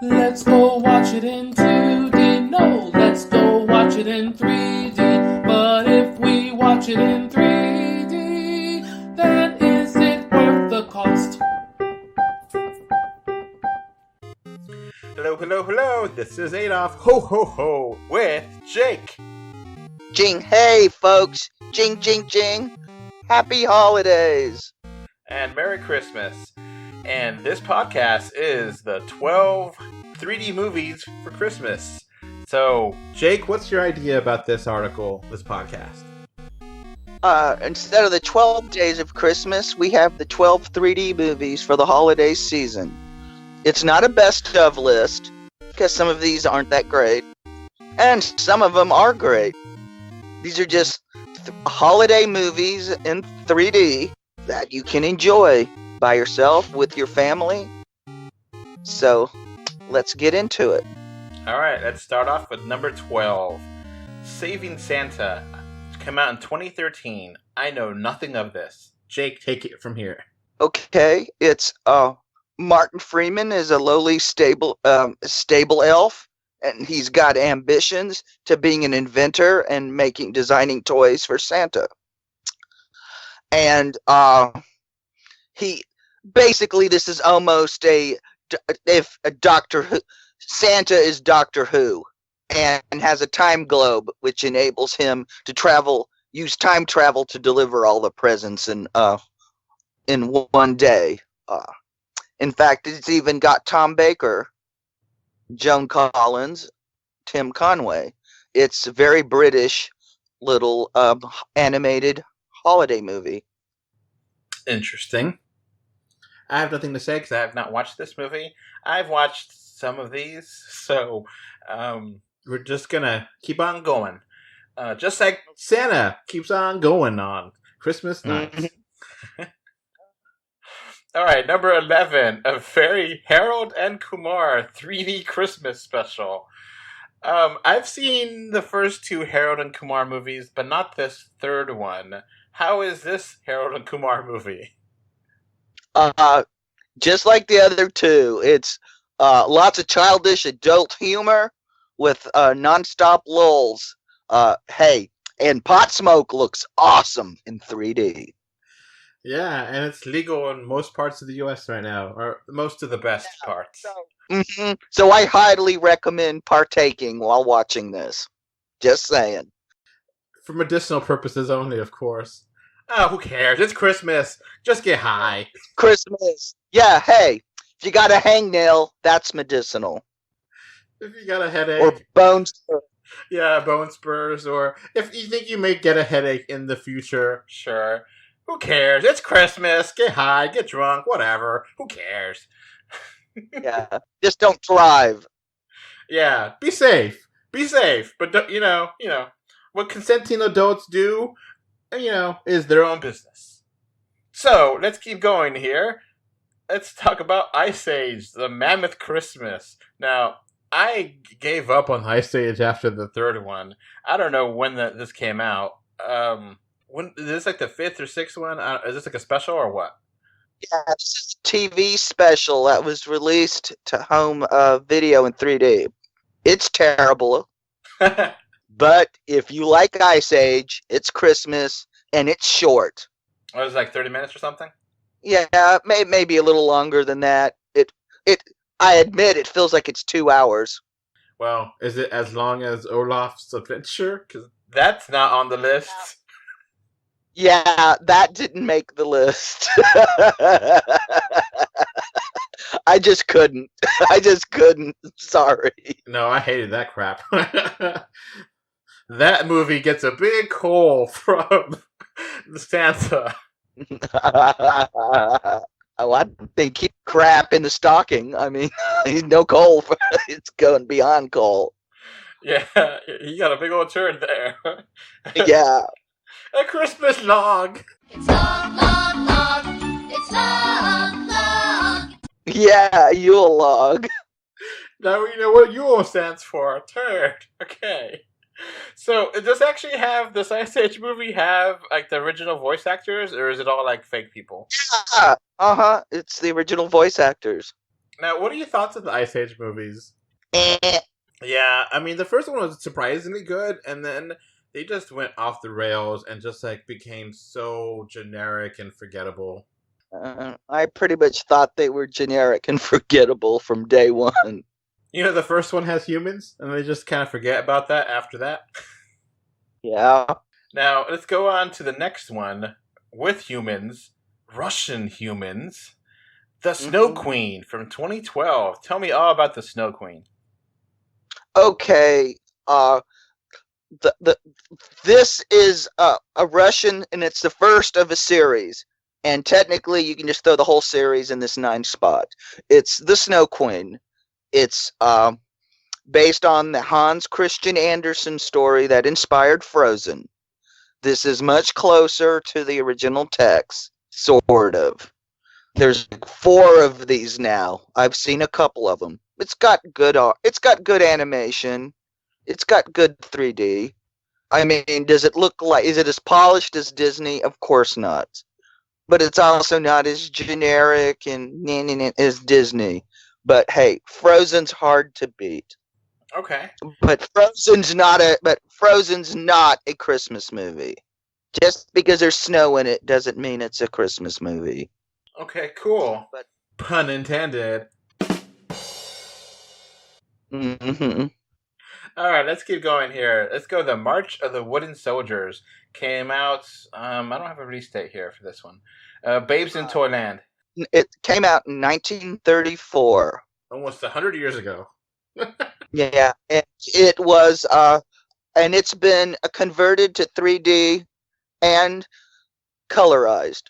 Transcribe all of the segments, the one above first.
Let's go watch it in 2D. No, let's go watch it in 3D. But if we watch it in 3D, then is it worth the cost? Hello, hello, hello. This is Adolf. Ho, ho, ho. With Jake. Jing, hey, folks. Jing, jing, jing. Happy holidays. And Merry Christmas. And this podcast is the 12 3D movies for Christmas. So, Jake, what's your idea about this article, this podcast? Instead of the 12 days of Christmas, we have the 12 3D movies for the holiday season. It's not a best of list, because some of these aren't that great, and some of them are great. These are just holiday movies in 3D that you can enjoy by yourself, with your family. So, let's get into it. Alright, let's start off with number 12. Saving Santa. It came out in 2013. I know nothing of this. Jake, take it from here. Okay, it's Martin Freeman is a lowly stable elf, and he's got ambitions to being an inventor and designing toys for Santa. And he basically, this is almost Doctor Who. Santa is Doctor Who, and has a time globe which enables him to use time travel to deliver all the presents in one day. In fact, it's even got Tom Baker, Joan Collins, Tim Conway. It's a very British little animated holiday movie. Interesting. I have nothing to say because I have not watched this movie. I've watched some of these, so we're just gonna keep on going. Just like Santa keeps on going on Christmas night. Alright, number 11, a very Harold and Kumar 3D Christmas special. I've seen the first two Harold and Kumar movies, but not this third one. How is this Harold and Kumar movie? Just like the other two, it's lots of childish adult humor with non-stop lulls. Hey, and pot smoke looks awesome in 3D. Yeah, and it's legal in most parts of the U.S. right now, or most of the best parts. So I highly recommend partaking while watching this. Just saying. For medicinal purposes only, of course. Oh, who cares? It's Christmas. Just get high. Christmas. Yeah, hey, if you got a hangnail, that's medicinal. If you got a headache. Or bone spurs. Yeah, bone spurs. Or if you think you may get a headache in the future, sure. Who cares? It's Christmas. Get high, get drunk, whatever. Who cares? Yeah, just don't drive. Yeah, be safe. Be safe. But, what consenting adults do, is their own business. So, let's keep going here. Let's talk about Ice Age, the Mammoth Christmas. Now, I gave up on Ice Age after the third one. I don't know when this came out. When is this like the fifth or sixth one? Is this like a special or what? Yeah, this is a TV special that was released to home video in 3D. It's terrible. But if you like Ice Age, it's Christmas, and it's short. Oh, it's like 30 minutes or something? Yeah, maybe a little longer than that. I admit it feels like it's 2 hours. Well, is it as long as Olaf's Adventure? Because that's not on the list. Yeah, that didn't make the list. I just couldn't. Sorry. No, I hated that crap. That movie gets a big call from the Santa. I think keep crap in the stocking. I mean, no coal. It's going beyond coal. Yeah, you got a big old turn there. Yeah. A Christmas log. It's long, long, long. It's long, long. Yeah, Yule log. Now we know what Yule stands for. Turd. Okay. So, does Ice Age movie have, like, the original voice actors, or is it all, like, fake people? Yeah, it's the original voice actors. Now, what are your thoughts of the Ice Age movies? Eh. Yeah, I mean, the first one was surprisingly good, and then they just went off the rails and just like became so generic and forgettable. I pretty much thought they were generic and forgettable from day one. You know, the first one has humans, and they just kind of forget about that after that. Yeah. Now, let's go on to the next one with humans, Russian humans. The Snow Queen from 2012. Tell me all about the Snow Queen. Okay. This is a Russian, and it's the first of a series. And technically, you can just throw the whole series in this 9 spot. It's The Snow Queen. It's based on the Hans Christian Andersen story that inspired Frozen. This is much closer to the original text, sort of. There's 4 of these now. I've seen a couple of them. It's got good art. It's got good animation. It's got good 3D. I mean, does it look like? Is it as polished as Disney? Of course not. But it's also not as generic and as Disney. But hey, Frozen's hard to beat. Okay. But Frozen's not a Christmas movie. Just because there's snow in it doesn't mean it's a Christmas movie. Okay, cool. But pun intended. mm-hmm. All right, let's keep going here. Let's go. The March of the Wooden Soldiers came out. I don't have a release date here for this one. Babes in Toyland. It came out in 1934. Almost 100 years ago. Yeah, it was, and it's been converted to 3D and colorized.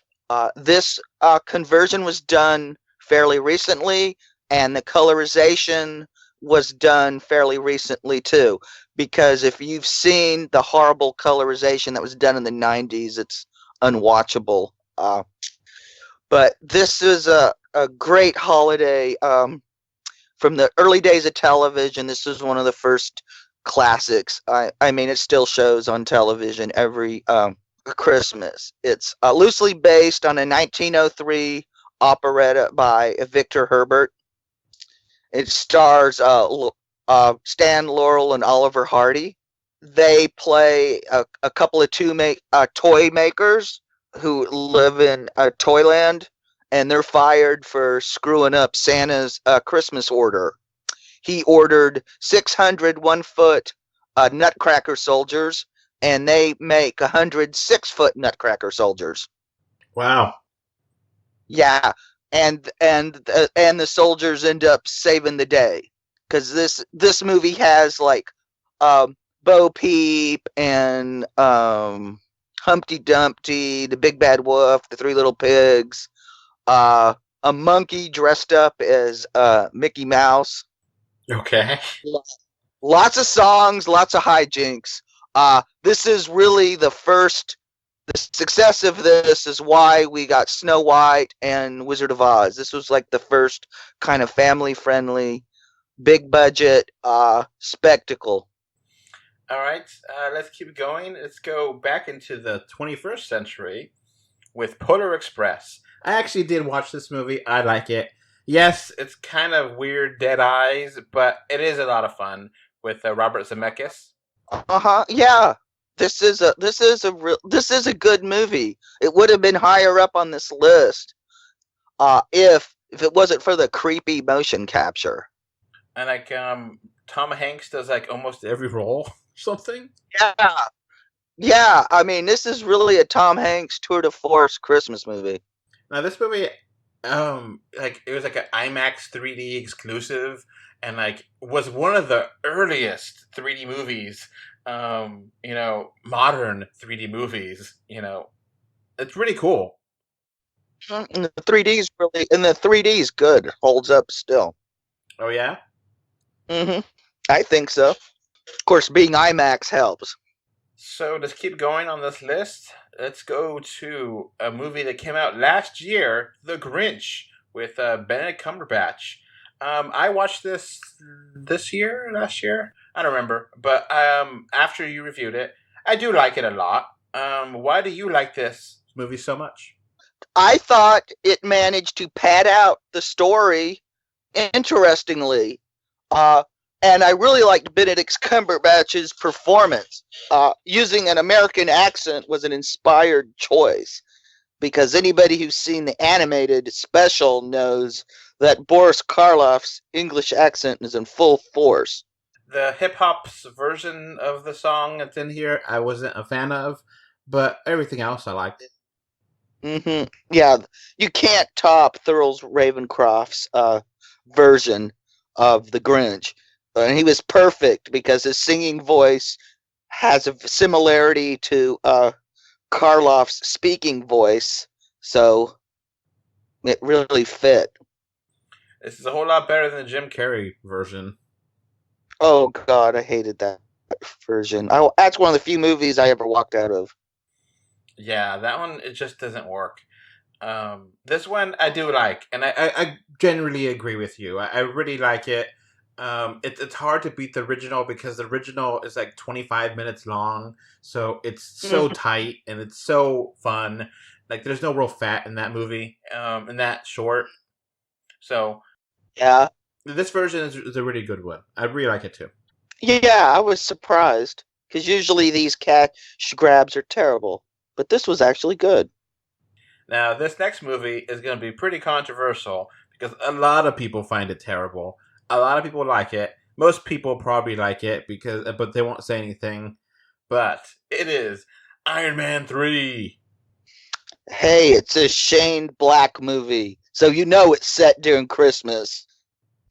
This conversion was done fairly recently, and the colorization was done fairly recently too. Because if you've seen the horrible colorization that was done in the 90s, it's unwatchable. But this is a great holiday. From the early days of television, this is one of the first classics. I mean, it still shows on television every Christmas. It's loosely based on a 1903 operetta by Victor Herbert. It stars Stan Laurel and Oliver Hardy. They play a couple of toy makers who live in Toyland, and they're fired for screwing up Santa's Christmas order. He ordered 600 1-foot Nutcracker soldiers, and they make 100 6-foot Nutcracker soldiers. Wow. Yeah, and the soldiers end up saving the day, because this movie has like Bo Peep and Humpty Dumpty, the Big Bad Wolf, the 3 Little Pigs, a monkey dressed up as Mickey Mouse. Okay. Lots of songs, lots of hijinks. This is really the first. The success of this is why we got Snow White and Wizard of Oz. This was like the first kind of family-friendly, big-budget spectacle. All right, let's keep going. Let's go back into the 21st century with Polar Express. I actually did watch this movie. I like it. Yes, it's kind of weird, dead eyes, but it is a lot of fun with Robert Zemeckis. Yeah. This is a good movie. It would have been higher up on this list if it wasn't for the creepy motion capture. And like Tom Hanks does like almost every role, something. Yeah. I mean, this is really a Tom Hanks tour de force Christmas movie. Now this movie, like it was like an IMAX 3D exclusive, and like was one of the earliest 3D movies. Modern 3D movies, it's really cool. And the 3D is good. Holds up still. Oh, yeah? Mm-hmm. I think so. Of course, being IMAX helps. So let's keep going on this list. Let's go to a movie that came out last year, The Grinch, with Benedict Cumberbatch. I watched this last year? I don't remember. But after you reviewed it, I do like it a lot. Why do you like this movie so much? I thought it managed to pad out the story interestingly, and I really liked Benedict Cumberbatch's performance. Using an American accent was an inspired choice because anybody who's seen the animated special knows that Boris Karloff's English accent is in full force. The hip hop's version of the song that's in here, I wasn't a fan of, but everything else I liked. Yeah, you can't top Thurles Ravencroft's version of the Grinch. And he was perfect because his singing voice has a similarity to Karloff's speaking voice, so it really fit. This is a whole lot better than the Jim Carrey version. Oh God, I hated that version. That's one of the few movies I ever walked out of. Yeah, that one, it just doesn't work. This one I do like, and I generally agree with you. I really like it. It's hard to beat the original because the original is like 25 minutes long, so it's so tight and it's so fun. Like there's no real fat in that movie, in that short. So Yeah. this version is a really good one. I really like it too. Yeah, I was surprised because usually these cash grabs are terrible, but this was actually good. Now, this next movie is going to be pretty controversial because a lot of people find it terrible. A lot of people like it. Most people probably like it but they won't say anything. But it is Iron Man 3. Hey, it's a Shane Black movie, so you know it's set during Christmas.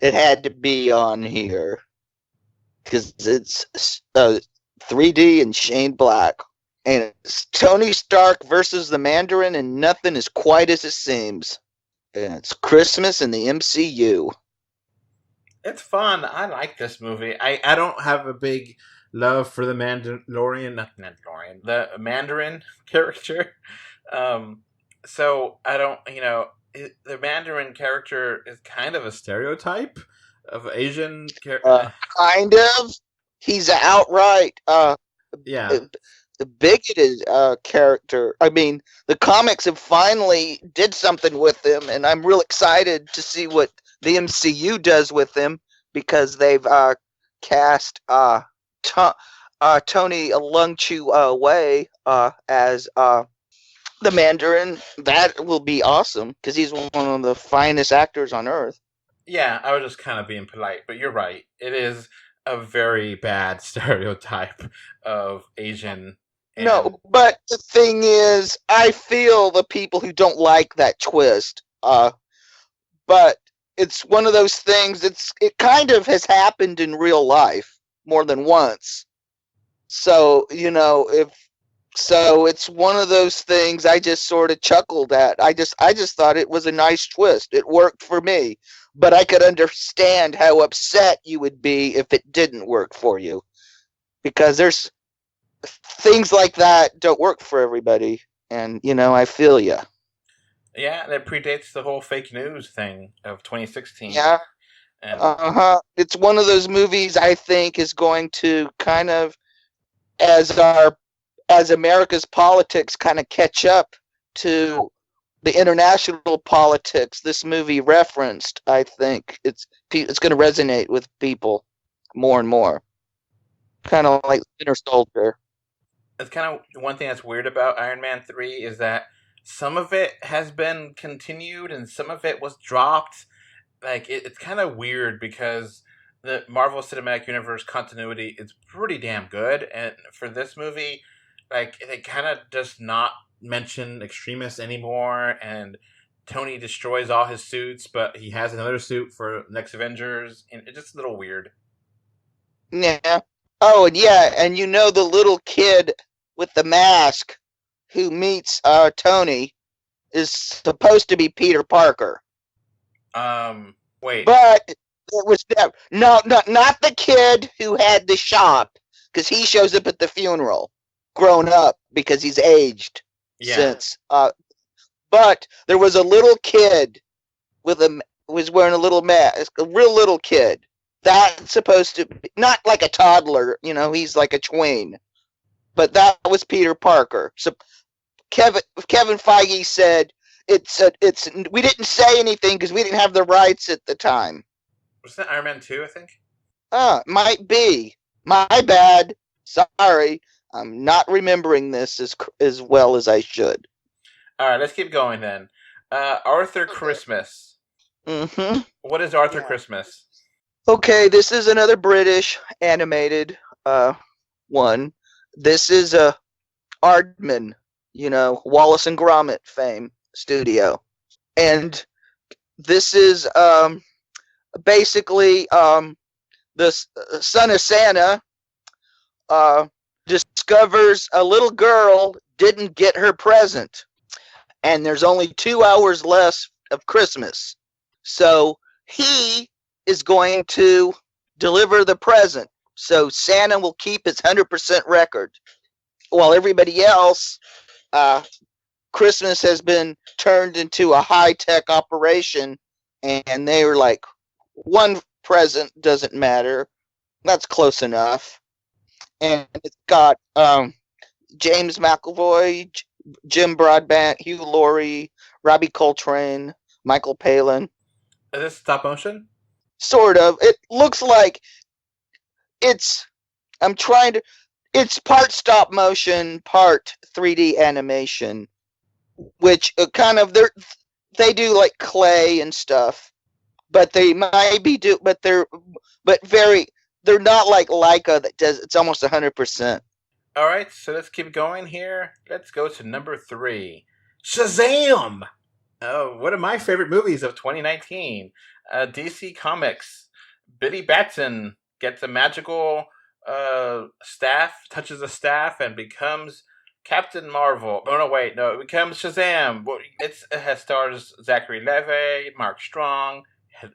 It had to be on here because it's 3D and Shane Black. And it's Tony Stark versus the Mandarin, and nothing is quite as it seems. And it's Christmas in the MCU. It's fun. I like this movie. I don't have a big love for the the Mandarin character. So I don't, the Mandarin character is kind of a stereotype of Asian character. Kind of. He's an outright Yeah. the bigoted character. I mean, the comics have finally did something with him, and I'm real excited to see what the MCU does with him because they've cast Tony Lung-Chu Wei as the Mandarin. That will be awesome because he's one of the finest actors on earth. Yeah, I was just kind of being polite, but you're right. It is a very bad stereotype of Asian. No, but the thing is, I feel the people who don't like that twist. But it's one of those things. It kind of has happened in real life more than once. So it's one of those things I just sort of chuckled at. I just thought it was a nice twist. It worked for me, but I could understand how upset you would be if it didn't work for you, because there's things like that don't work for everybody, and I feel ya. Yeah, that predates the whole fake news thing of 2016. Yeah. It's one of those movies I think is going to kind of, as America's politics kind of catch up to the international politics this movie referenced, I think it's going to resonate with people more and more. Kind of like Winter Soldier. It's kind of one thing that's weird about Iron Man 3 is that some of it has been continued and some of it was dropped. Like, it's kind of weird because the Marvel Cinematic Universe continuity is pretty damn good. And for this movie, like, they kind of does not mention extremists anymore. And Tony destroys all his suits, but he has another suit for next Avengers. And it's just a little weird. Yeah. Oh, and yeah, and the little kid with the mask who meets Tony is supposed to be Peter Parker. Wait. But it was not the kid who had the shop, because he shows up at the funeral, grown up because he's aged since. But there was a little kid was wearing a little mask, a real little kid. That's supposed to be not like a toddler, he's like a tween. But that was Peter Parker. So Kevin Feige said it's we didn't say anything because we didn't have the rights at the time. Was that Iron Man 2, I think? Might be. My bad. Sorry. I'm not remembering this as well as I should. All right, let's keep going then. Arthur Christmas. Mm-hmm. What is Arthur Christmas? Okay, this is another British animated one. This is Aardman, Wallace and Gromit fame studio. And this is basically the son of Santa discovers a little girl didn't get her present. And there's only 2 hours left of Christmas. So he is going to deliver the present. So Santa will keep his 100% record. While everybody else, Christmas has been turned into a high-tech operation. And they were like, one present doesn't matter. That's close enough. And it's got James McAvoy, Jim Broadbent, Hugh Laurie, Robbie Coltrane, Michael Palin. Is this stop motion? Sort of. It looks like it's part stop motion, part 3D animation, which they do like clay and stuff, but they might be they're not like Leica that does, it's almost 100%. All right, so let's keep going here. Let's go to number 3. Shazam! One of my favorite movies of 2019. DC Comics. Billy Batson gets a magical staff, touches a staff, and becomes Captain Marvel. Oh, no, wait, no, it becomes Shazam. It has stars Zachary Levi, Mark Strong.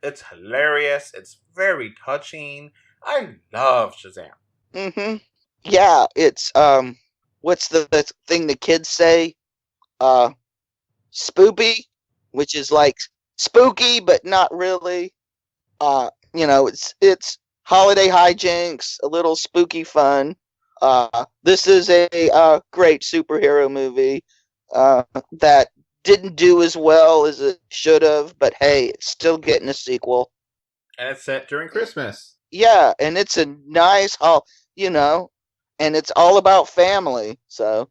It's hilarious. It's very touching. I love Shazam. Mm-hmm. Yeah, it's what's the thing the kids say? Spoopy, which is like spooky but not really. It's holiday hijinks, a little spooky fun. This is a great superhero movie that didn't do as well as it should have, but hey, it's still getting a sequel. And it's set during Christmas. Yeah, and it's a nice, and it's all about family. So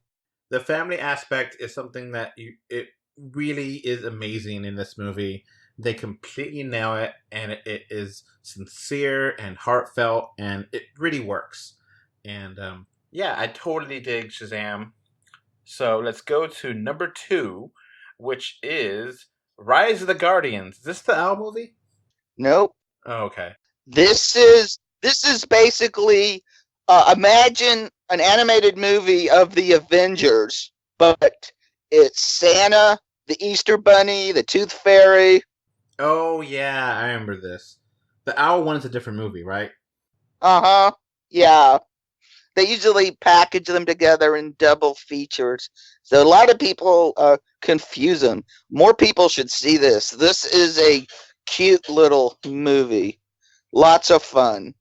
the family aspect is something that it really is amazing in this movie. They completely nail it, and it is sincere and heartfelt, and it really works. And I totally dig Shazam. So let's go to number 2, which is Rise of the Guardians. Is this the Owl movie? Nope. Oh, okay. This is basically imagine an animated movie of the Avengers, but it's Santa, the Easter Bunny, the Tooth Fairy. Oh yeah, I remember this. The Owl one is a different movie, right? Uh-huh. Yeah. They usually package them together in double features. So a lot of people confuse them. More people should see this. This is a cute little movie. Lots of fun.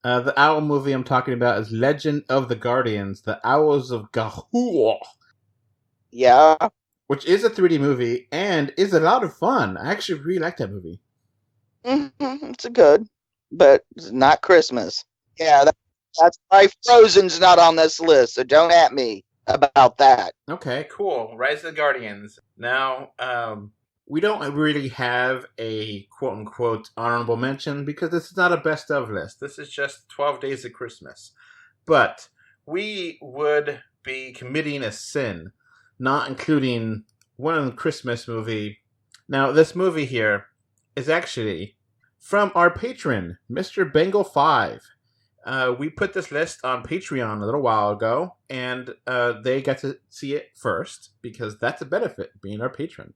The Owl movie I'm talking about is Legend of the Guardians, The Owls of Gahul. Yeah. Which is a 3D movie and is a lot of fun. I actually really like that movie. Mm-hmm. It's good, but it's not Christmas. Yeah, that's why Frozen's not on this list, so don't at me about that. Okay, cool. Rise of the Guardians. Now, we don't really have a quote-unquote honorable mention because this is not a best of list. This is just 12 Days of Christmas. But we would be committing a sin not including one Christmas movie. Now, this movie here is actually from our patron, Mr. Bengal 5. We put this list on Patreon a little while ago, and they got to see it first because that's a benefit, being our patron.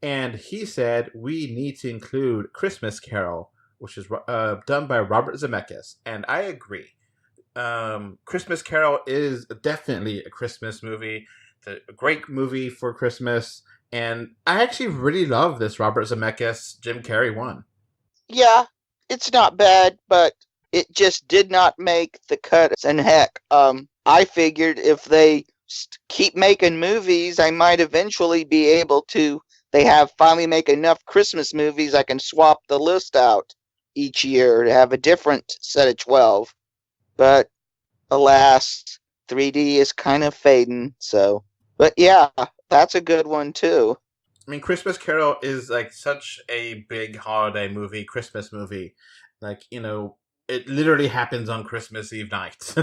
And he said we need to include Christmas Carol, which is done by Robert Zemeckis, and I agree. Christmas Carol is definitely a Christmas movie. It's a great movie for Christmas, and I actually really love this Robert Zemeckis Jim Carrey one. Yeah, it's not bad, but it just did not make the cut. And heck, I figured if they keep making movies, I might eventually be able to they have finally make enough Christmas movies, I can swap the list out each year to have a different set of 12. But alas, 3D is kind of fading. So, but yeah, that's a good one too. I mean, Christmas Carol is like such a big holiday movie, Christmas movie. Like, it literally happens on Christmas Eve night,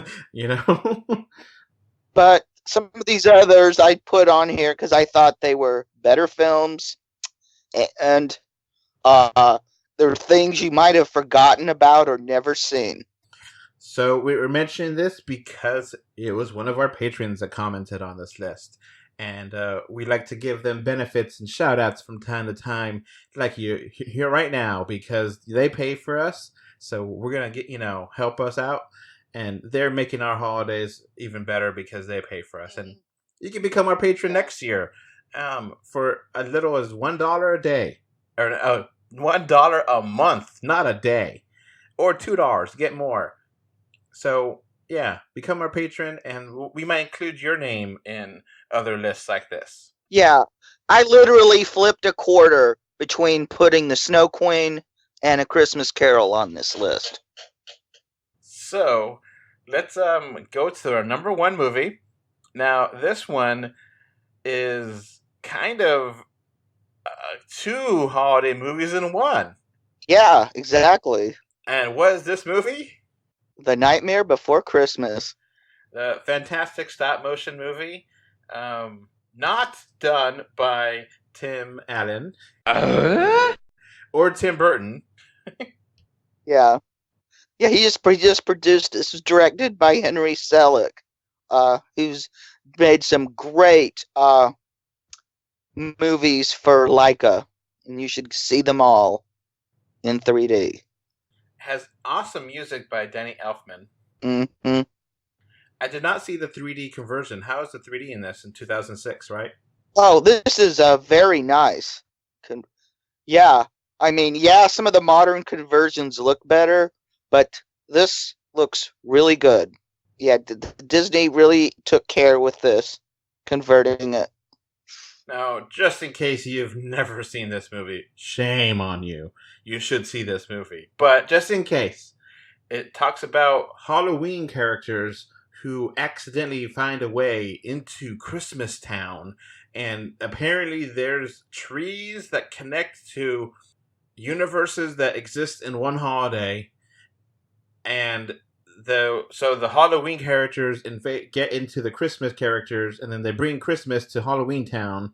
But some of these others I put on here because I thought they were better films, and there are things you might have forgotten about or never seen. So we were mentioning this because it was one of our patrons that commented on this list. And we like to give them benefits and shout outs from time to time, like you here right now, because they pay for us. So we're going to get, help us out. And they're making our holidays even better because they pay for us. And you can become our patron next year for as little as $1 a day. Or $1 a month, not a day. Or $2 to get more. So, yeah, become our patron, and we might include your name in other lists like this. Yeah, I literally flipped a quarter between putting the Snow Queen and A Christmas Carol on this list. So, let's go to our number one movie. Now, this one is kind of two holiday movies in one. Yeah, exactly. And what is this movie? The Nightmare Before Christmas. The fantastic stop-motion movie. Not done by Tim Allen. Or Tim Burton. Yeah. Yeah, he just produced. This was directed by Henry Selick, who's made some great movies for Leica, and you should see them all in 3D. Has awesome music by Danny Elfman. Mm-hmm. I did not see the 3D conversion. How is the 3D in this in 2006, right? Oh, this is very nice. Yeah, I mean, some of the modern conversions look better, but this looks really good. Yeah, Disney really took care with this, converting it. Now, just in case you've never seen this movie, shame on you. You should see this movie. But just in case, it talks about Halloween characters who accidentally find a way into Christmas Town. And apparently there's trees that connect to universes that exist in one holiday. And the Halloween characters get into the Christmas characters, and then they bring Christmas to Halloween Town,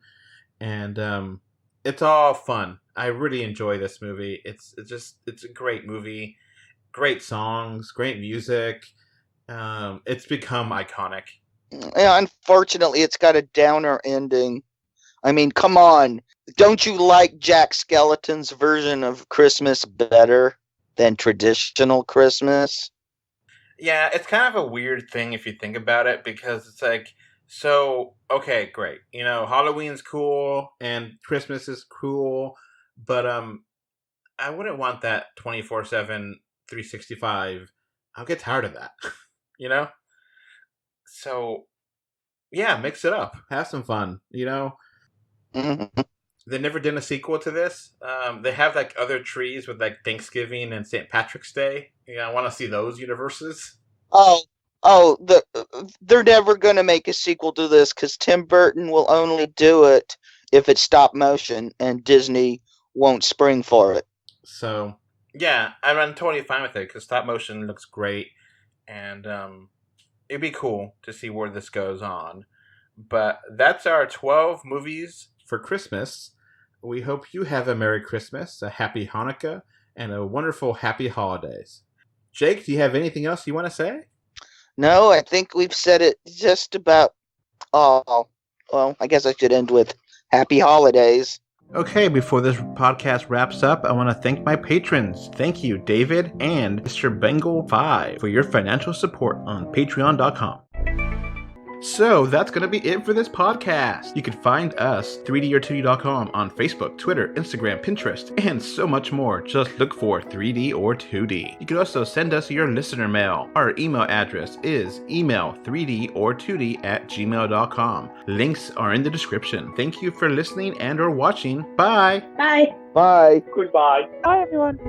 and it's all fun. I really enjoy this movie. It's a great movie, great songs, great music. It's become iconic. Yeah, unfortunately, it's got a downer ending. I mean, come on. Don't you like Jack Skellington's version of Christmas better than traditional Christmas? Yeah, it's kind of a weird thing if you think about it, because it's like, so, okay, great. Halloween's cool and Christmas is cool, but I wouldn't want that 24/7, 365. I'll get tired of that, So, yeah, mix it up. Have some fun, Mm-hmm. They never did a sequel to this. They have like other trees with like Thanksgiving and St. Patrick's Day. I want to see those universes. They're never going to make a sequel to this because Tim Burton will only do it if it's stop motion, and Disney won't spring for it. So, yeah, I'm totally fine with it because stop motion looks great, and it'd be cool to see where this goes on. But that's our 12 movies for Christmas. We hope you have a Merry Christmas, a Happy Hanukkah, and a wonderful Happy Holidays. Jake, do you have anything else you want to say? No, I think we've said it just about all. Well, I guess I should end with Happy Holidays. Okay, before this podcast wraps up, I want to thank my patrons. Thank you, David and Mr. Bengal 5, for your financial support on patreon.com. So that's going to be it for this podcast. You can find us 3dor2d.com on Facebook, Twitter, Instagram, Pinterest, and so much more. Just look for 3D or 2D. You can also send us your listener mail. Our email address is email3dor2d@gmail.com. Links are in the description. Thank you for listening and or watching. Bye. Bye. Bye. Goodbye. Bye, everyone.